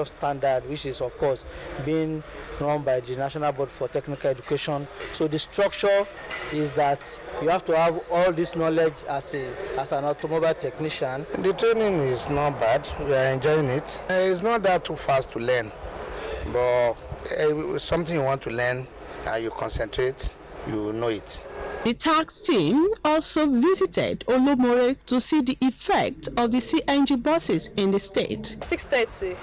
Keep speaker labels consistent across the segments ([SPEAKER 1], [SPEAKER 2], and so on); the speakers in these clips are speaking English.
[SPEAKER 1] standard, which is of course being run by the National Board for Technical Education. So the structure is that you have to have all this knowledge as an automobile technician.
[SPEAKER 2] The training is not bad. We are enjoying it. It's not that too fast to learn, but something you want to learn and you concentrate, you know it.
[SPEAKER 3] The tax team also visited Olomore to see the effect of the CNG buses in the state.
[SPEAKER 4] 6:30.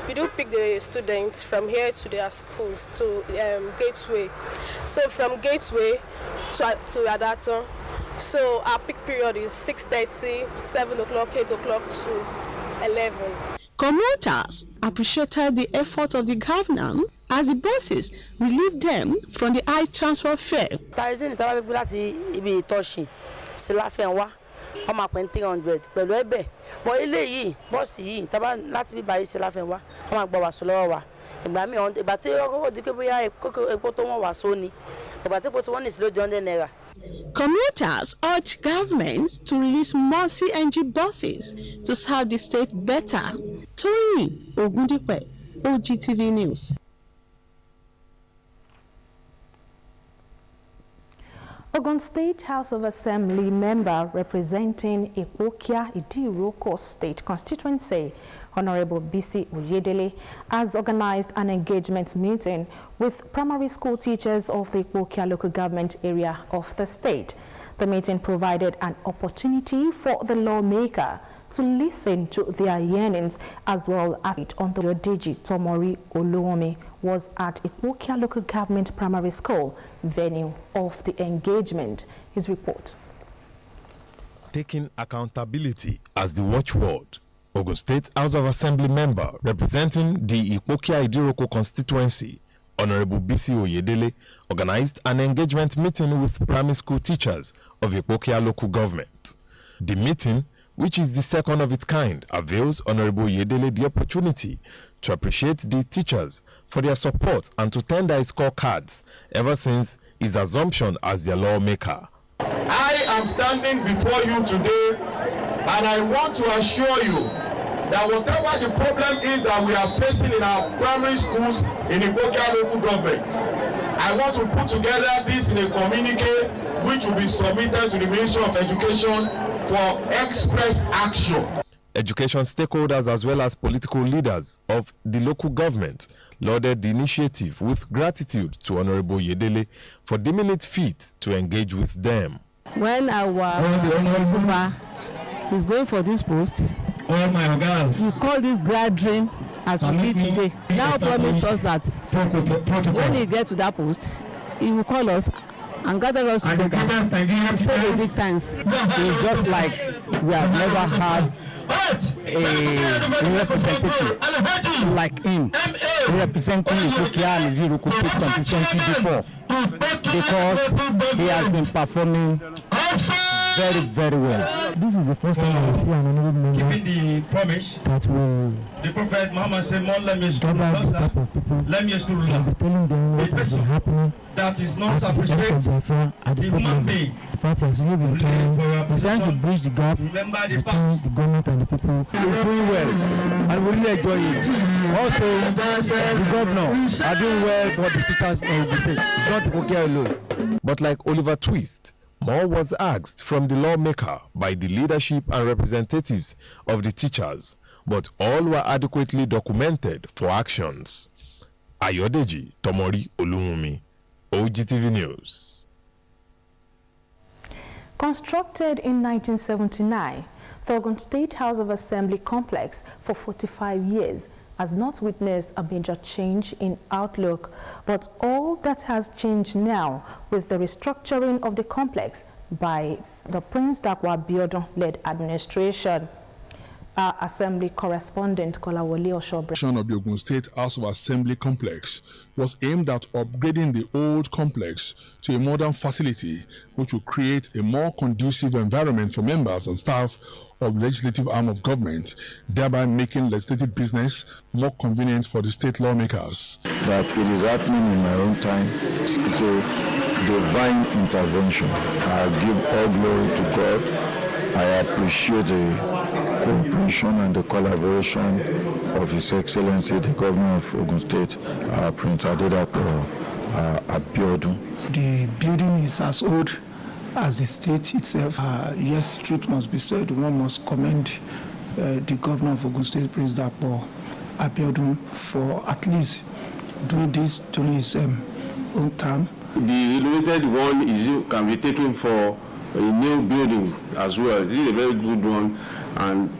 [SPEAKER 4] We do pick the students from here to their schools to Gateway. So from Gateway to Adaton. So our peak period is 6:30, 7 o'clock, 8 o'clock to 11.
[SPEAKER 3] Commuters appreciated the effort of the governor as the buses relieved them from the high transfer fare.
[SPEAKER 5] ọmọ àpẹ́ 300 pẹ̀lú ẹ̀bẹ̀ bọ́ ilé yìí bọ́ọ̀sì yìí tábà láti bí báyìí ṣe láfẹ́ wá wọ́n máa gbọ́ wàásù lọ́wọ́ wa ìgbà míì ìgbà tí ó di pé bóyá epo tó wọ́n wàásù ni ìgbà tí epo tí wọ́n ní sí ló di 100 naira.
[SPEAKER 3] Commuters urge governments to release more CNG buses to serve the state better. Toyin Ogundipe, Ogtv News.
[SPEAKER 6] Ogun State House of Assembly member representing Abeokuta Idiroko State constituency, Honorable BC Oyedele, has organized an engagement meeting with primary school teachers of the Abeokuta local government area of the state. The meeting provided an opportunity for the lawmaker to listen to their yearnings as well as it on the Yodeji Tomori Oluwome was at Abeokuta local government primary school venue of the engagement. His report.
[SPEAKER 7] Taking accountability as the watchword, Ogun State House of Assembly member representing the Abeokuta Idiroko constituency, Honorable BC Oyedele, organized an engagement meeting with primary school teachers of Abeokuta local government. The meeting, which is the second of its kind, avails Honorable Oyedele the opportunity to appreciate the teachers for their support and to tender his scorecards ever since his assumption as their lawmaker.
[SPEAKER 8] I am standing before you today and I want to assure you that whatever the problem is that we are facing in our primary schools in Abeokuta local government, I want to put together this in a communique which will be submitted to the Ministry of Education for express action.
[SPEAKER 7] Education stakeholders as well as political leaders of the local government lauded the initiative with gratitude to Honorable Oyedele for deeming it fit to engage with them.
[SPEAKER 9] When our super is going for this post, we call this gathering as we did today. Now promise us that when he gets to that post, he will call us and gather us together to say the big thanks. It's just like we have never had a representative like him representing Abeokuta and Idiroko State constituency before, because he has been performing very, very well. This is the first time I will see an honorable member
[SPEAKER 8] Given the promise
[SPEAKER 9] that will
[SPEAKER 8] the Prophet Muhammad said, let me
[SPEAKER 9] gather this type of people
[SPEAKER 8] let me
[SPEAKER 9] and be telling them what has been happening
[SPEAKER 8] that is
[SPEAKER 9] at
[SPEAKER 8] not
[SPEAKER 9] the end of the affair at the state level. In fact, he has really been trying to bridge the gap between the government and the people.
[SPEAKER 10] He is doing well and we really enjoy it. Also, the governor are doing well for the teachers of the state. It's not Abeokuta alone.
[SPEAKER 7] But like Oliver Twist, more was asked from the lawmaker by the leadership and representatives of the teachers, but all were adequately documented for actions. Ayodeji Tomori Oluwumi, Ogtv News.
[SPEAKER 6] Constructed in 1979, the Ogun State House of Assembly complex for 45 years has not witnessed a major change in outlook, but all that has changed now with the restructuring of the complex by the Prince Dakwa Abiodun-led administration. Our Assembly correspondent Kolawole Oshobre.
[SPEAKER 11] Of the Ogun State House of Assembly complex was aimed at upgrading the old complex to a modern facility which will create a more conducive environment for members and staff of the legislative arm of government, thereby making legislative business more convenient for the state lawmakers.
[SPEAKER 12] That it is happening in my own time. It's a divine intervention. I give all glory to God. I appreciate the cooperation and the collaboration of His Excellency, the Governor of Ogun State, Prince Adedapo Abiodun.
[SPEAKER 13] The building is as old as the state itself. Yes, truth must be said. One must commend the Governor of Ogun State, Prince Adedapo Abiodun, for at least doing this during his own term.
[SPEAKER 14] The renovated one can be taken for a new building as well. This is a very good one, and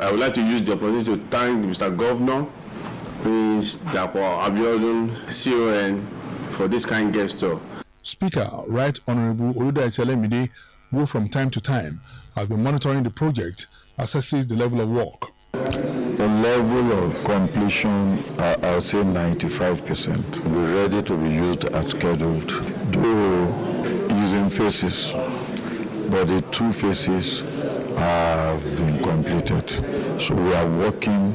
[SPEAKER 14] I would like to use the opportunity to thank Mr. Governor, Prince Dapo Abiodun, CON, for this kind gesture.
[SPEAKER 11] Speaker, Right Honorable Oluda Etelemide, who from time to time has been monitoring the project, assesses the level of work.
[SPEAKER 12] The level of completion, I'll say 95%. We're ready to be used as scheduled. Though using phases, but the 2 phases have been completed. So we are working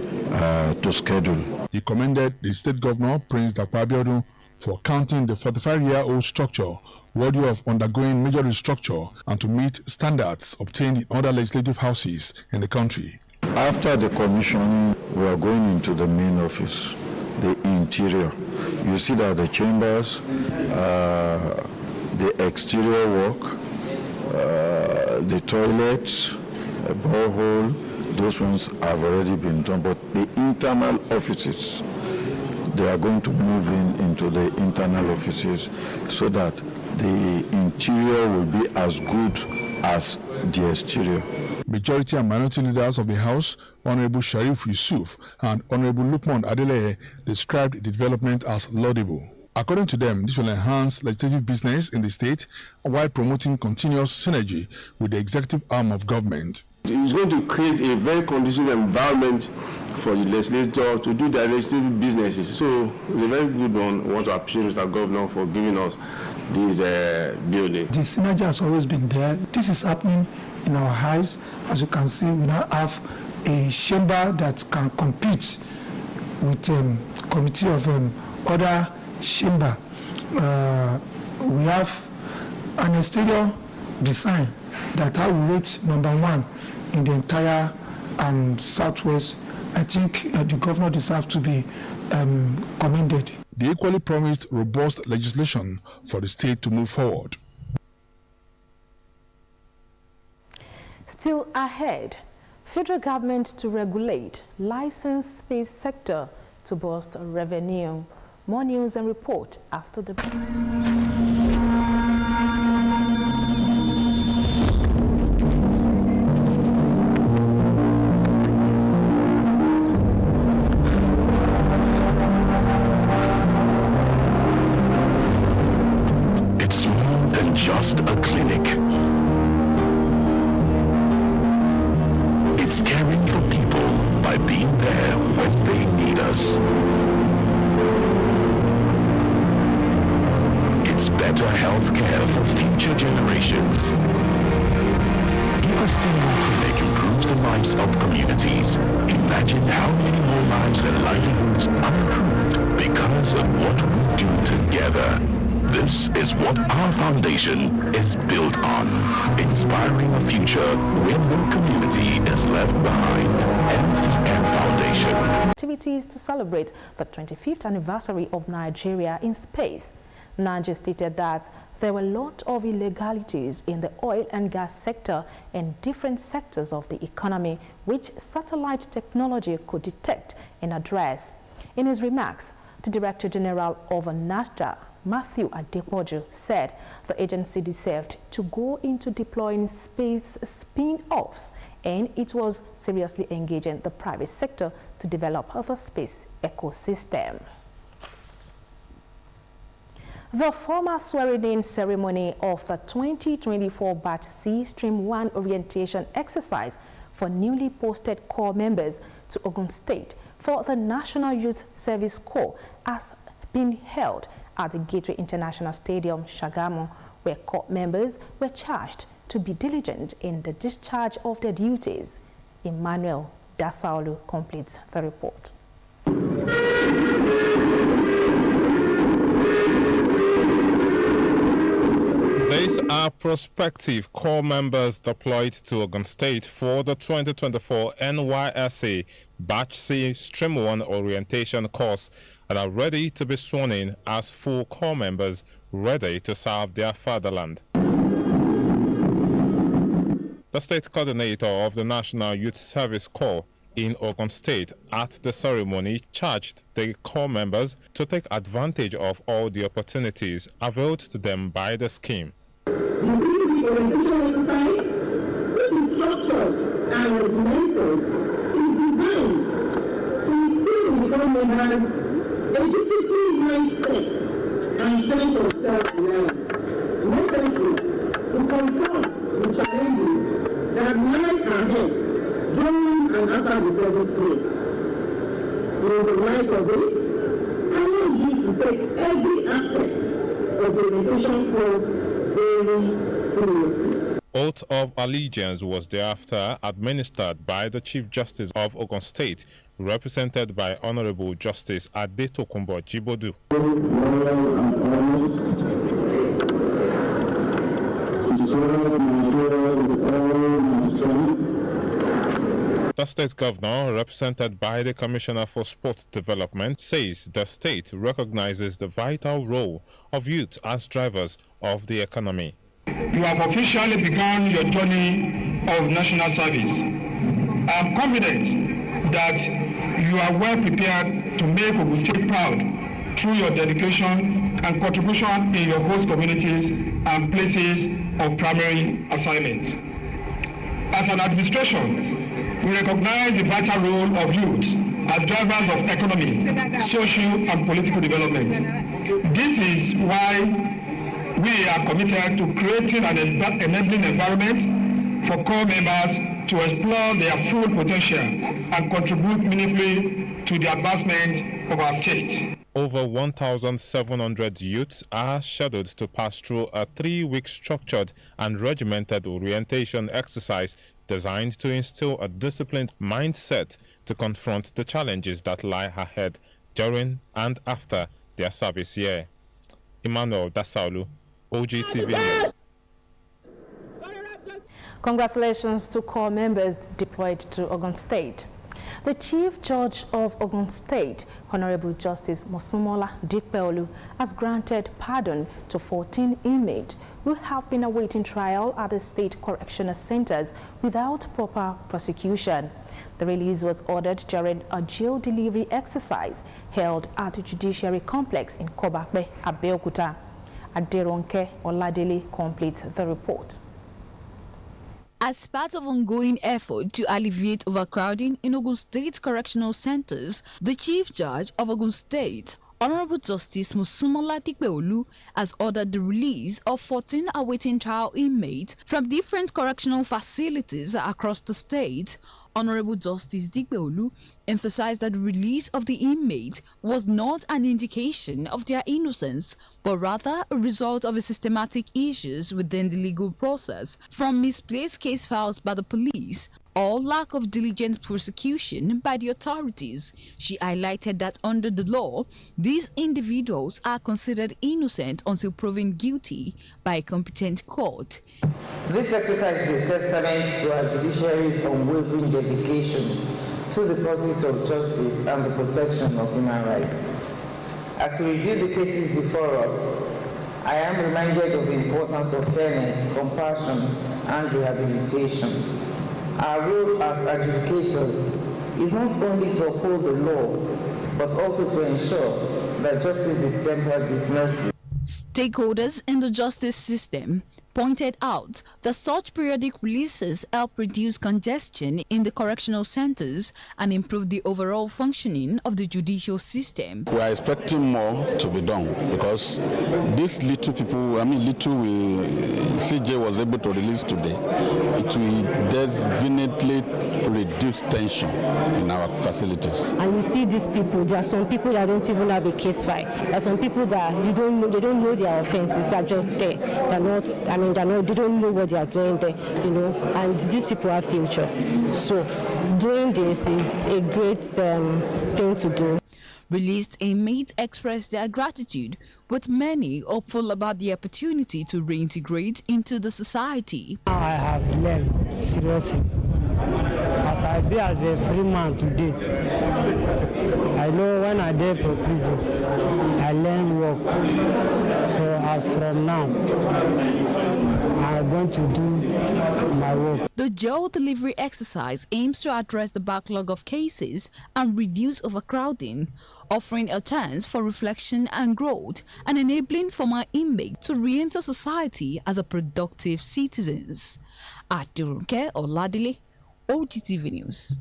[SPEAKER 12] to schedule.
[SPEAKER 11] He commended the state governor, Prince Dapo Abiodun, for counting the 45-year-old structure worthy of undergoing major restructure and to meet standards obtained in other legislative houses in the country.
[SPEAKER 12] After the commissioning, we are going into the main office, the interior. You see that the chambers, the exterior work, the toilets, a borehole, those ones have already been done. But the internal offices, they are going to move into the internal offices so that the interior will be as good as the exterior.
[SPEAKER 11] Majority and minority leaders of the House, Honorable Sharif Yusuf and Honorable Lukman Adeleye, described the development as laudable. According to them, this will enhance legislative business in the state while promoting continuous synergy with the executive arm of government.
[SPEAKER 14] It's going to create a very conducive environment for the legislature to do their legislative businesses. So it's a very good one. I want to appreciate Mr. Governor for giving us this building.
[SPEAKER 13] The synergy has always been there. This is happening in our eyes. As you can see, we now have a chamber that can compete with committee of other chamber. We have an exterior design that I will rate #1 in the entire Southwest. I think the governor deserves to be commended.
[SPEAKER 11] The equally promised robust legislation for the state to move forward.
[SPEAKER 6] Still ahead, federal government to regulate licensed space sector to boost revenue. More news and report after the break.
[SPEAKER 15] It's more than just a clinic. It's caring for people by being there when they need us. It's better health care for future generations. If a single clinic improves the lives of communities, imagine how many more lives and livelihoods are improved because of what we do together. This is what our foundation is built on, inspiring a future where no community is left behind. NCM Foundation.
[SPEAKER 6] Activities to celebrate the 25th anniversary of Nigeria in space. Nigeria stated that there were a lot of illegalities in the oil and gas sector and different sectors of the economy which satellite technology could detect and address. In his remarks, the Director General of NASDA, Matthew Adepoju, said the agency deserved to go into deploying space spin-offs, and it was seriously engaging the private sector to develop the space ecosystem. The formal swearing-in ceremony of the 2024 Batch C Stream 1 orientation exercise for newly posted corps members to Ogun State for the National Youth Service Corps has been held at the Gateway International Stadium, Shagamu, where corps members were charged to be diligent in the discharge of their duties. Emmanuel Dasaolu completes the report.
[SPEAKER 16] The
[SPEAKER 7] These are prospective corps members deployed to Ogun State for the 2024 NYSC Batch C Stream 1 orientation course and are ready to be sworn in as full corps members ready to serve their fatherland. The state coordinator of the National Youth Service Corps in Ogun State at the ceremony charged the corps members to take advantage of all the opportunities availed to them by the scheme.
[SPEAKER 16] The orientation exercise, which is structured and regimented, is designed to instill in the corps members a disciplined mindset and sense of self-reliance necessary to confront the challenges that lie ahead during and after the service year. In the light of this, I want you to take every aspect of the orientation course very seriously.
[SPEAKER 7] Oath of allegiance was thereafter administered by the Chief Justice of Ogun State, represented by Honorable Justice Abeokuta Jibodu. The state governor, represented by the Commissioner for Sport Development, says the state recognizes the vital role of youth as drivers of the economy.
[SPEAKER 17] You have officially begun your journey of national service. I am confident that you are well prepared to make Ogun State proud through your dedication and contribution in your host communities and places of primary assignment. As an administration, we recognize the vital role of youth as drivers of economy, social and political development. This is why we are committed to creating an enabling environment for corps members to explore their full potential and contribute meaningfully to the advancement of our state.
[SPEAKER 7] Over 1,700 youths are scheduled to pass through a 3-week structured and regimented orientation exercise designed to instill a disciplined mindset to confront the challenges that lie ahead during and after their service year. Emmanuel Dasaulu, Ogtv News.
[SPEAKER 6] Congratulations to corps members deployed to Ogun State. The Chief Judge of Ogun State, Honorable Justice Mosumola Dikpeolu, has granted pardon to 14 inmates who have been awaiting trial at the state correctional centers without proper prosecution. The release was ordered during a jail delivery exercise held at the Judiciary Complex in Kobakbe, Abeokuta. Aderonke Oladele completes the report.
[SPEAKER 18] As part of ongoing effort to alleviate overcrowding in Ogun State correctional centers, the Chief Judge of Ogun State, Honorable Justice Mosumola Dikpeolu, has ordered the release of 14 awaiting trial inmates from different correctional facilities across the state. Honorable Justice Dikpeolu emphasized that the release of the inmates was not an indication of their innocence, but rather a result of systematic issues within the legal process, from misplaced case files by the police or lack of diligent prosecution by the authorities. She highlighted that under the law, these individuals are considered innocent until proven guilty by a competent court.
[SPEAKER 19] This exercise is a testament to our judiciary's unwavering dedication to the pursuit of justice and the protection of human rights. As we review the cases before us, I am reminded of the importance of fairness, compassion, and rehabilitation. Our role as adjudicators is not only to uphold the law, but also to ensure that justice is tempered with mercy.
[SPEAKER 18] Stakeholders in the justice system pointed out that such periodic releases help reduce congestion in the correctional centers and improve the overall functioning of the judicial system.
[SPEAKER 20] We are expecting more to be done because these little people, CJ was able to release today, it will definitely reduce tension in our facilities.
[SPEAKER 21] And you see these people, there are some people that don't even have a case file. There are some people that they don't know their offenses, they're just there. They don't know what they are doing there, and these people have future. So doing this is a great thing to do.
[SPEAKER 18] Released inmates expressed their gratitude, with many hopeful about the opportunity to reintegrate into the society.
[SPEAKER 1] I have learned seriously. As I be as a free man today, I know when I did for prison, I learned work. So as from now, I'm going to do my work.
[SPEAKER 18] The jail delivery exercise aims to address the backlog of cases and reduce overcrowding, offering a chance for reflection and growth, and enabling former inmates to re-enter society as a productive citizens. Adirunke Oladile, Ogtv News.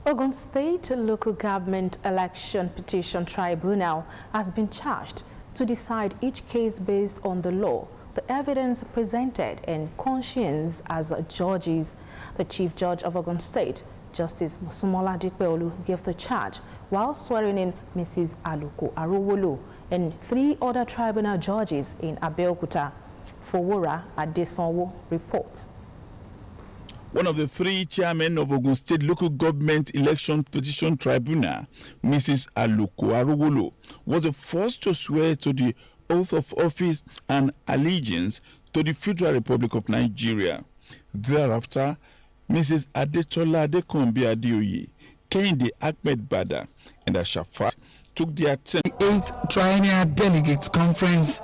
[SPEAKER 6] Ogun State Local Government Election Petition Tribunal has been charged to decide each case based on the law, the evidence presented, and conscience as judges. The Chief Judge of Ogun State, Justice Musumola Dikpeolu, gave the charge while swearing in Mrs. Aluko Arowolo and 3 other tribunal judges in Abeokuta. Fowora Adesanwo reports.
[SPEAKER 22] One of the 3 chairmen of Ogun State Local Government Election Petition Tribunal, Mrs. Aluko Arowolo, was the first to swear to the oath of office and allegiance to the Federal Republic of Nigeria. Thereafter, Mrs. Adetola Adekombi Adeoye, Kehinde Ahmed Bada, and Ashafa took the attempt.
[SPEAKER 23] The 8th Triennial Delegates Conference,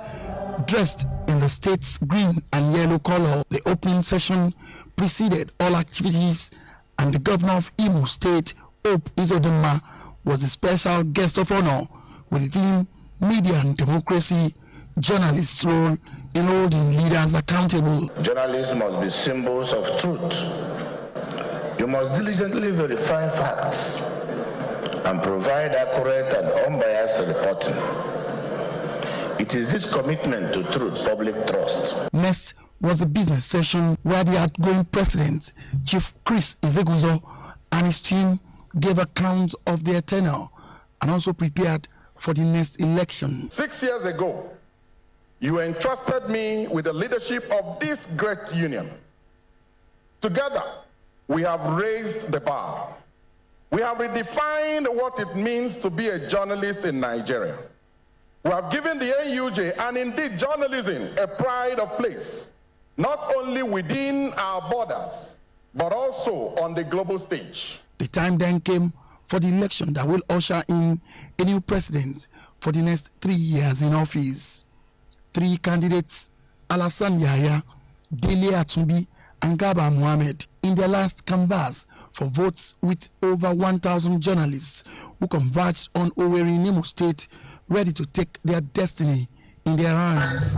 [SPEAKER 23] dressed in the state's green and yellow color, the opening session preceded all activities, and the governor of Imo State, Hope Uzodinma, was the special guest of honor with the theme Media and Democracy, Journalists' Role in Holding Leaders Accountable.
[SPEAKER 24] Journalists must be symbols of truth. You must diligently verify facts and provide accurate and unbiased reporting. It is this commitment to truth, public trust.
[SPEAKER 23] Next was the business session where the outgoing president, Chief Chris Izeguzo, and his team gave account of their tenure and also prepared for the next election.
[SPEAKER 25] 6 years ago, you entrusted me with the leadership of this great union. Together, we have raised the bar. We have redefined what it means to be a journalist in Nigeria. We have given the NUJ and indeed journalism a pride of place, not only within our borders, but also on the global stage.
[SPEAKER 23] The time then came for the election that will usher in a new president for the next 3 years in office. 3 candidates, Alassane Yahya, Dele Atumbi, and Garba Mohammed, in their last canvass for votes, with over 1,000 journalists who converged on Owerri in Imo State, ready to take their destiny in their hands.